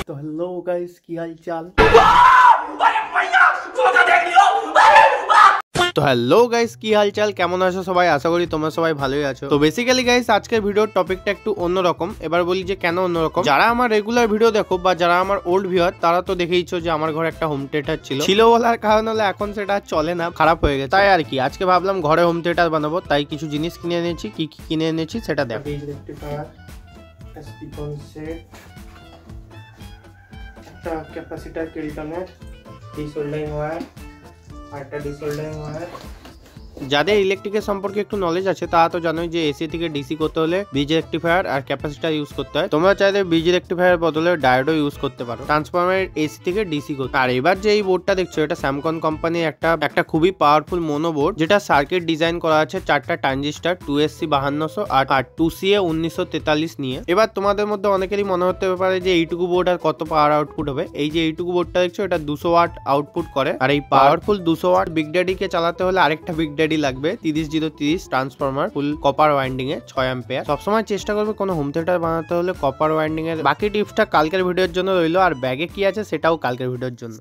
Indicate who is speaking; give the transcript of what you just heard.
Speaker 1: तो hello guys की हाल चाल। তো হ্যালো গাইস কি হালচাল, কেমন আছো সবাই? আশা করি তোমরা সবাই ভালোই আছো। তো বেসিক্যালি গাইস আজকের ভিডিওর টপিকটা একটু অন্যরকম। এবার বলি যে কেন অন্যরকম। যারা আমার রেগুলার ভিডিও দেখো বা যারা আমার ওল্ড ভিউয়ার তারা তো দেখেইছো যে আমার ঘরে একটা হোম থিয়েটার ছিল বলার কারণ হলো এখন সেটা চলে না, খারাপ হয়ে গেছে। তাই আর কি আজকে ভাবলাম ঘরে হোম থিয়েটার বানাবো, তাই কিছু জিনিস কিনে এনেছি। কি কি কিনে এনেছি সেটা দেখো। একটা ক্যাপাসিটর কিলটনের, ডিসোল্ডারিং ওয়্যার আর একটা ডিসোল্ডারিং ওয়্যার। যাদের ইলেকট্রিকের সম্পর্কে একটু নলেজ আছে তারা তো জানোই যে এসি থেকে ডিসি করতে হলে ব্রিজ রেক্টিফায়ার আর ক্যাপাসিটর ইউজ করতে হয়। তোমরা চাইলে ব্রিজ রেক্টিফায়ার বদলে ডায়োডও ইউজ করতে পারো ট্রান্সফরমার এসি থেকে ডিসি করতে। আর এবার যে এই বোর্ডটা দেখছো এটা স্যামকন কোম্পানির একটা খুবই পাওয়ারফুল মোনো বোর্ড, যেটা সার্কিট ডিজাইন করা আছে 4টা ট্রানজিস্টার 2SC 5200 আর 2CA 1943 নিয়ে। এবার তোমাদের মধ্যে অনেকেরই মনে হতে পারে যে এইটুকু বোর্ড আর কত পাওয়ার আউটপুট হবে। এই যে এইটুকু বোর্ডটা দেখছো এটা 200 ওয়াট আউটপুট করে। আর এই পাওয়ারফুল 200 ওয়াট বিগ ড্যাডি কে চালাতে হলে আরেকটা বিগ ড্যাডি লাগবে 30030 ট্রান্সফরমার ফুল কপার ওয়াইন্ডিং এ 6 অ্যাম্পিয়ার। সবসময় চেষ্টা করবে কোনো হোম থিয়েটার বানাতে হলে কপার ওয়াইন্ডিং এর। বাকি টিপসটা কালকের ভিডিওর জন্য রইলো, আর ব্যাগে কি আছে সেটাও কালকের ভিডিওর জন্য।